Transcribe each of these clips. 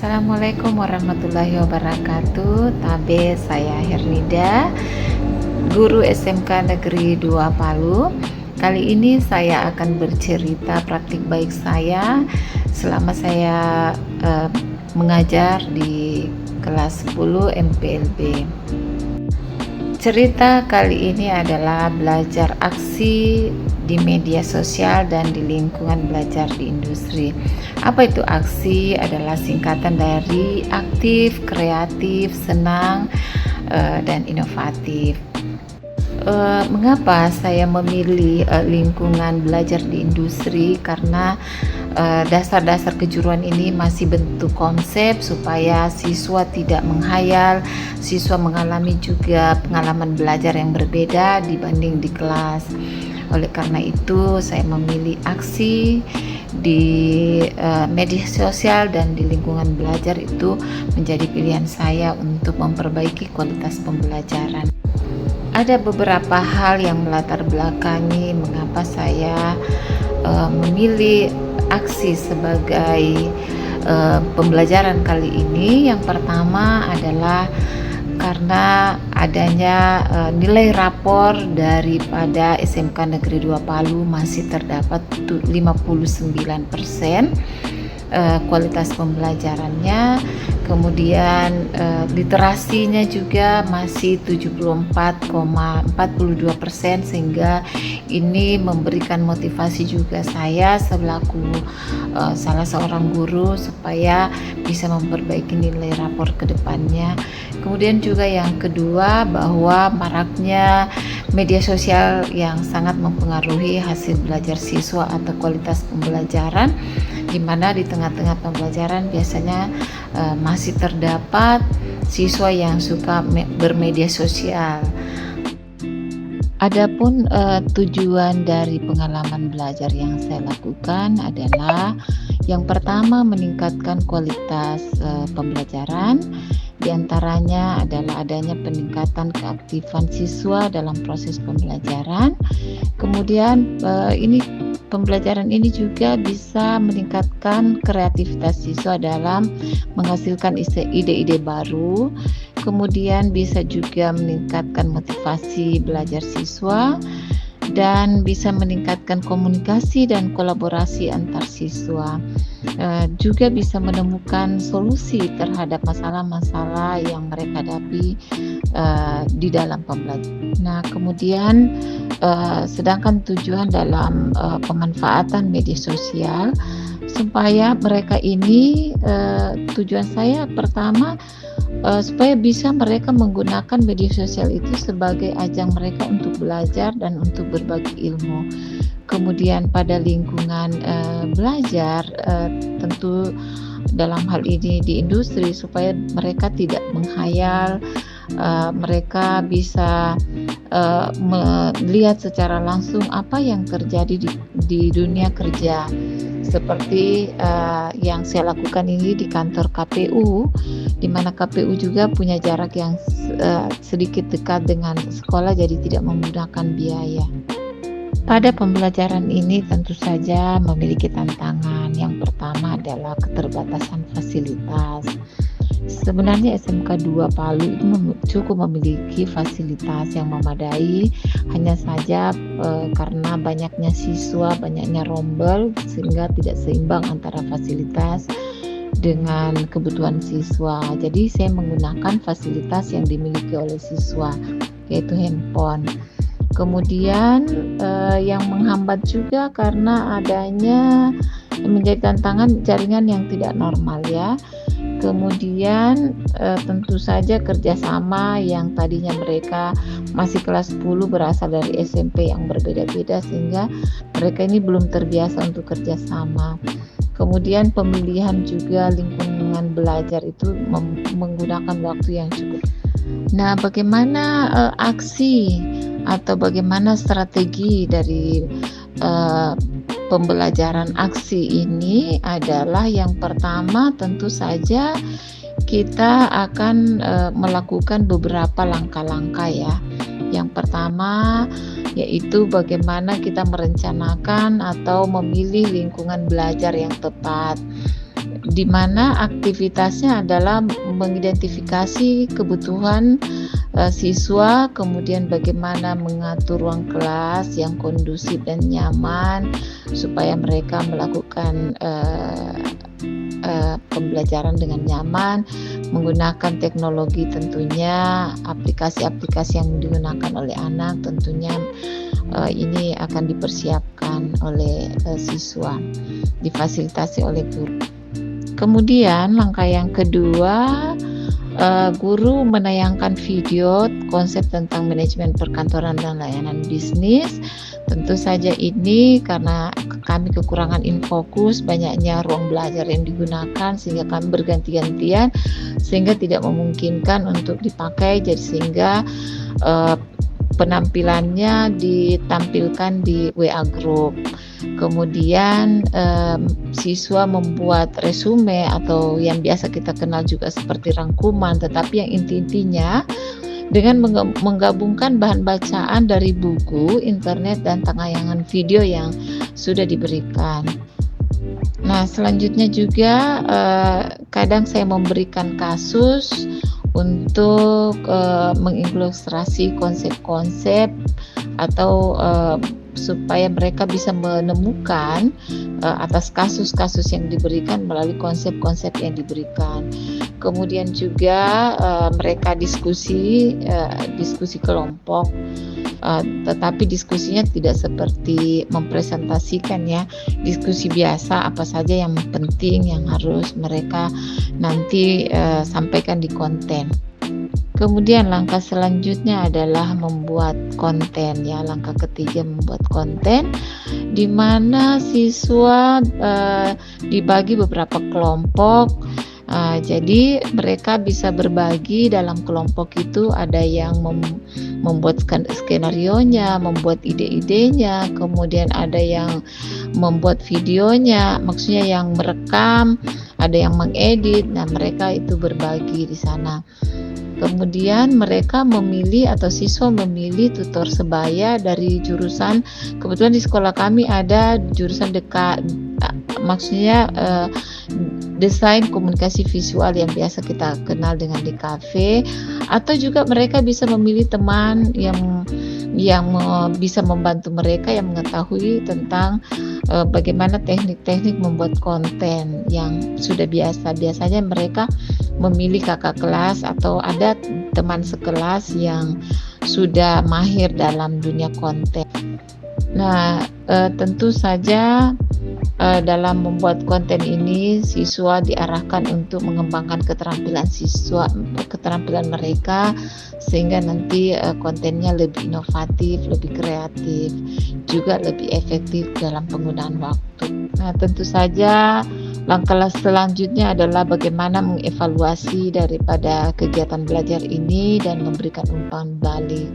Assalamualaikum warahmatullahi wabarakatuh. Tabe, saya Hernida, guru SMK Negeri 2 Palu. Kali ini saya akan bercerita praktik baik saya selama saya mengajar di kelas 10 MPLB. Cerita kali ini adalah belajar aksi di media sosial dan di lingkungan belajar di industri. Apa itu aksi? Adalah singkatan dari aktif, kreatif, senang, dan inovatif. Mengapa saya memilih lingkungan belajar di industri? Karena dasar-dasar kejuruan ini masih bentuk konsep supaya siswa tidak menghayal, siswa mengalami juga pengalaman belajar yang berbeda dibanding di kelas. Oleh karena itu saya memilih aksi di media sosial dan di lingkungan belajar itu menjadi pilihan saya untuk memperbaiki kualitas pembelajaran. Ada beberapa hal yang melatar belakangi mengapa saya memilih aksi sebagai pembelajaran kali ini. Yang pertama adalah karena adanya nilai rapor daripada SMK Negeri 2 Palu masih terdapat 59% kualitas pembelajarannya. Kemudian literasinya juga masih 74,42%, sehingga ini memberikan motivasi juga saya selaku salah seorang guru supaya bisa memperbaiki nilai rapor ke depannya. Kemudian juga yang kedua, bahwa maraknya media sosial yang sangat mempengaruhi hasil belajar siswa atau kualitas pembelajaran, di mana di tengah-tengah pembelajaran biasanya masih terdapat siswa yang suka bermedia sosial. Adapun tujuan dari pengalaman belajar yang saya lakukan adalah yang pertama, meningkatkan kualitas pembelajaran. Di antaranya adalah adanya peningkatan keaktifan siswa dalam proses pembelajaran. Kemudian pembelajaran ini juga bisa meningkatkan kreativitas siswa dalam menghasilkan ide-ide baru. Kemudian bisa juga meningkatkan motivasi belajar siswa dan bisa meningkatkan komunikasi dan kolaborasi antar siswa. Juga bisa menemukan solusi terhadap masalah-masalah yang mereka hadapi di dalam pembelajaran. Nah, kemudian sedangkan tujuan dalam pemanfaatan media sosial supaya mereka ini, tujuan saya pertama, supaya bisa mereka menggunakan media sosial itu sebagai ajang mereka untuk belajar dan untuk berbagi ilmu. Kemudian pada lingkungan belajar, tentu dalam hal ini di industri, supaya mereka tidak menghayal, mereka bisa melihat secara langsung apa yang terjadi di dunia kerja. Seperti yang saya lakukan ini di kantor KPU, di mana KPU juga punya jarak yang sedikit dekat dengan sekolah, jadi tidak menggunakan biaya. Pada pembelajaran ini tentu saja memiliki tantangan. Yang pertama adalah keterbatasan fasilitas. Sebenarnya SMK 2 Palu itu cukup memiliki fasilitas yang memadai, hanya saja karena banyaknya siswa, banyaknya rombel, sehingga tidak seimbang antara fasilitas dengan kebutuhan siswa. Jadi saya menggunakan fasilitas yang dimiliki oleh siswa, yaitu handphone. Kemudian yang menghambat juga karena adanya menjadi tantangan jaringan yang tidak normal ya. Kemudian tentu saja kerjasama yang tadinya mereka masih kelas 10 berasal dari SMP yang berbeda-beda, sehingga mereka ini belum terbiasa untuk kerjasama. Kemudian pemilihan juga lingkungan belajar itu menggunakan waktu yang cukup. Nah, bagaimana aksi atau bagaimana strategi dari pembelajaran aksi ini adalah yang pertama, tentu saja kita akan melakukan beberapa langkah-langkah ya. Yang pertama yaitu bagaimana kita merencanakan atau memilih lingkungan belajar yang tepat. di mana aktivitasnya adalah mengidentifikasi kebutuhan siswa, kemudian bagaimana mengatur ruang kelas yang kondusif dan nyaman supaya mereka melakukan pembelajaran dengan nyaman, menggunakan teknologi tentunya, aplikasi-aplikasi yang digunakan oleh anak tentunya ini akan dipersiapkan oleh siswa, difasilitasi oleh guru. Kemudian langkah yang kedua, guru menayangkan video konsep tentang manajemen perkantoran dan layanan bisnis. Tentu saja ini karena kami kekurangan infokus, banyaknya ruang belajar yang digunakan sehingga kami berganti-gantian sehingga tidak memungkinkan untuk dipakai, jadi sehingga penampilannya ditampilkan di WA Group. Kemudian siswa membuat resume atau yang biasa kita kenal juga seperti rangkuman, tetapi yang inti-intinya dengan menggabungkan bahan bacaan dari buku, internet, dan tayangan video yang sudah diberikan. Nah, selanjutnya juga kadang saya memberikan kasus untuk mengilustrasi konsep-konsep atau supaya mereka bisa menemukan atas kasus-kasus yang diberikan melalui konsep-konsep yang diberikan. Kemudian juga mereka diskusi kelompok, tetapi diskusinya tidak seperti mempresentasikan ya, diskusi biasa apa saja yang penting yang harus mereka nanti sampaikan di konten. Kemudian langkah selanjutnya adalah membuat konten ya. Langkah ketiga membuat konten di mana siswa dibagi beberapa kelompok. Jadi mereka bisa berbagi dalam kelompok itu, ada yang membuat skenarionya, membuat ide-idenya, kemudian ada yang membuat videonya, maksudnya yang merekam, ada yang mengedit. Nah, mereka itu berbagi di sana. Kemudian mereka memilih atau siswa memilih tutor sebaya dari jurusan, kebetulan di sekolah kami ada jurusan maksudnya desain komunikasi visual yang biasa kita kenal dengan DKV, atau juga mereka bisa memilih teman yang bisa membantu mereka yang mengetahui tentang bagaimana teknik-teknik membuat konten yang sudah biasanya mereka memilih kakak kelas atau ada teman sekelas yang sudah mahir dalam dunia konten. Nah, tentu saja dalam membuat konten ini siswa diarahkan untuk mengembangkan keterampilan mereka sehingga nanti kontennya lebih inovatif, lebih kreatif, juga lebih efektif dalam penggunaan waktu. Nah, tentu saja langkah selanjutnya adalah bagaimana mengevaluasi daripada kegiatan belajar ini dan memberikan umpan balik.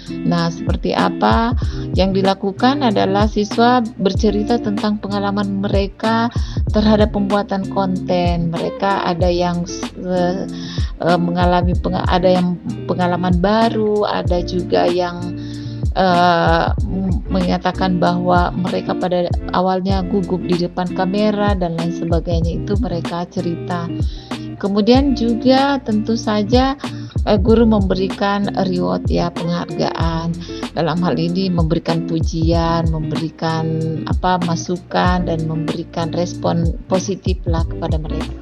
Nah, seperti apa yang dilakukan adalah siswa bercerita tentang pengalaman mereka terhadap pembuatan konten. Mereka ada yang ada yang pengalaman baru, ada juga yang menyatakan bahwa mereka pada awalnya gugup di depan kamera dan lain sebagainya, itu mereka cerita. Kemudian juga tentu saja guru memberikan reward ya, penghargaan. Dalam hal ini memberikan pujian, memberikan masukan dan memberikan respon positif lah kepada mereka.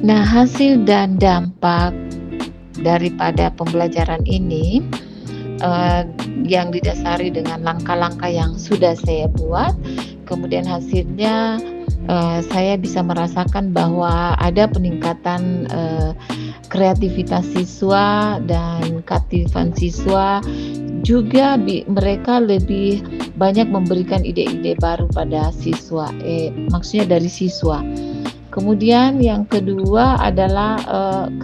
Nah, hasil dan dampak daripada pembelajaran ini yang didasari dengan langkah-langkah yang sudah saya buat, kemudian hasilnya saya bisa merasakan bahwa ada peningkatan kreativitas siswa dan keaktifan siswa, juga mereka lebih banyak memberikan ide-ide baru pada siswa, maksudnya dari siswa. Kemudian yang kedua adalah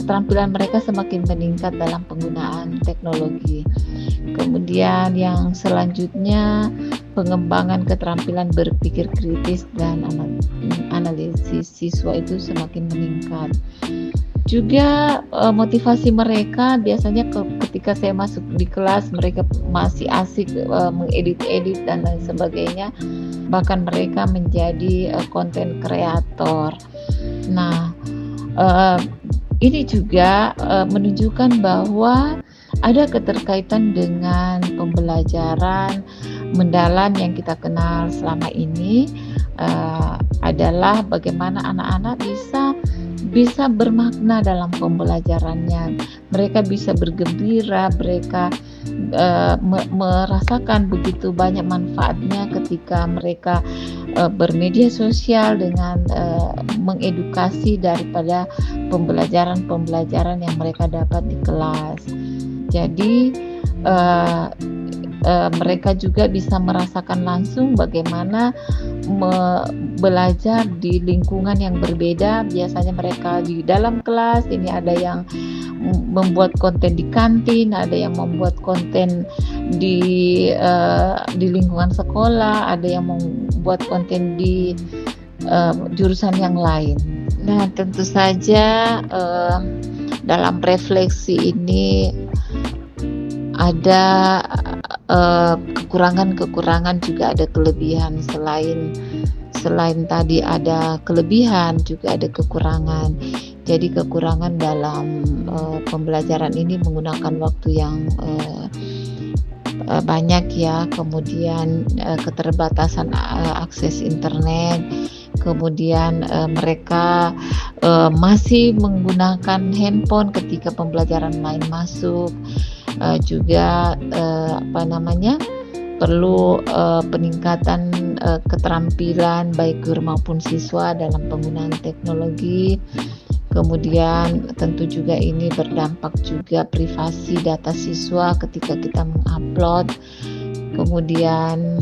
keterampilan mereka semakin meningkat dalam penggunaan teknologi. Kemudian yang selanjutnya pengembangan keterampilan berpikir kritis dan analisis siswa itu semakin meningkat. Juga motivasi mereka biasanya ketika saya masuk di kelas mereka masih asik mengedit-edit dan lain sebagainya, bahkan mereka menjadi konten kreator. Nah, Eee, ini juga, menunjukkan bahwa ada keterkaitan dengan pembelajaran mendalam yang kita kenal selama ini, adalah bagaimana anak-anak bisa bermakna dalam pembelajarannya. Mereka bisa bergembira, mereka, merasakan begitu banyak manfaatnya ketika mereka, bermedia sosial dengan, mengedukasi daripada pembelajaran-pembelajaran yang mereka dapat di kelas. Jadi, eee mereka juga bisa merasakan langsung bagaimana belajar di lingkungan yang berbeda. Biasanya mereka di dalam kelas, ini ada yang membuat konten di kantin, ada yang membuat konten di lingkungan sekolah, ada yang membuat konten di, jurusan yang lain. Nah, tentu saja, dalam refleksi ini ada, kekurangan-kekurangan, juga ada kelebihan. Selain tadi ada kelebihan, juga ada kekurangan. Jadi kekurangan dalam, pembelajaran ini menggunakan waktu yang, banyak ya, kemudian, keterbatasan, akses internet, kemudian, mereka, masih menggunakan handphone ketika pembelajaran lain masuk. Juga, perlu, peningkatan, keterampilan baik guru maupun siswa dalam penggunaan teknologi. Kemudian tentu juga ini berdampak juga privasi data siswa ketika kita mengupload. Kemudian,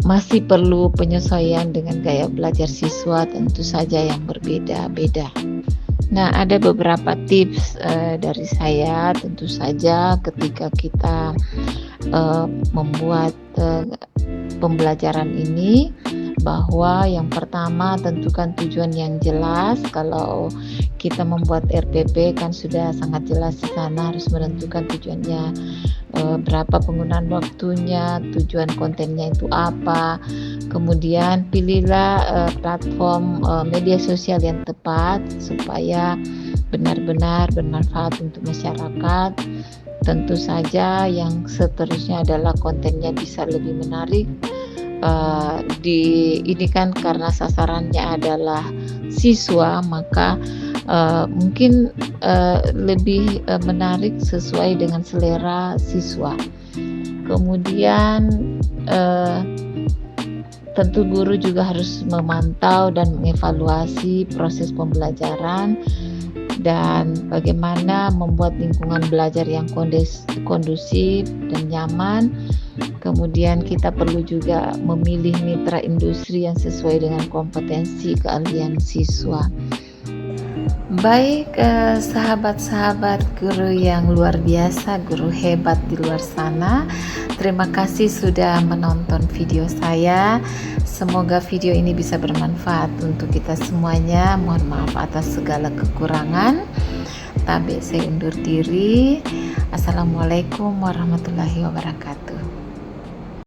masih perlu penyesuaian dengan gaya belajar siswa, tentu saja yang berbeda-beda. Nah, ada beberapa tips, dari saya. Tentu saja ketika kita, membuat, pembelajaran ini, bahwa yang pertama tentukan tujuan yang jelas. Kalau kita membuat RPP kan sudah sangat jelas di sana, harus menentukan tujuannya, berapa penggunaan waktunya, tujuan kontennya itu apa. Kemudian pilihlah, platform, media sosial yang tepat supaya benar-benar bermanfaat untuk masyarakat. Tentu saja yang seterusnya adalah kontennya bisa lebih menarik. Ini kan karena sasarannya adalah siswa, maka, mungkin, lebih, menarik sesuai dengan selera siswa. Kemudian, tentu guru juga harus memantau dan mengevaluasi proses pembelajaran dan bagaimana membuat lingkungan belajar yang kondusif dan nyaman. Kemudian kita perlu juga memilih mitra industri yang sesuai dengan kompetensi keahlian siswa. Baik, sahabat-sahabat guru yang luar biasa, guru hebat di luar sana, terima kasih sudah menonton video saya. Semoga video ini bisa bermanfaat untuk kita semuanya. Mohon maaf atas segala kekurangan. Tabe saya undur diri. Assalamualaikum warahmatullahi wabarakatuh.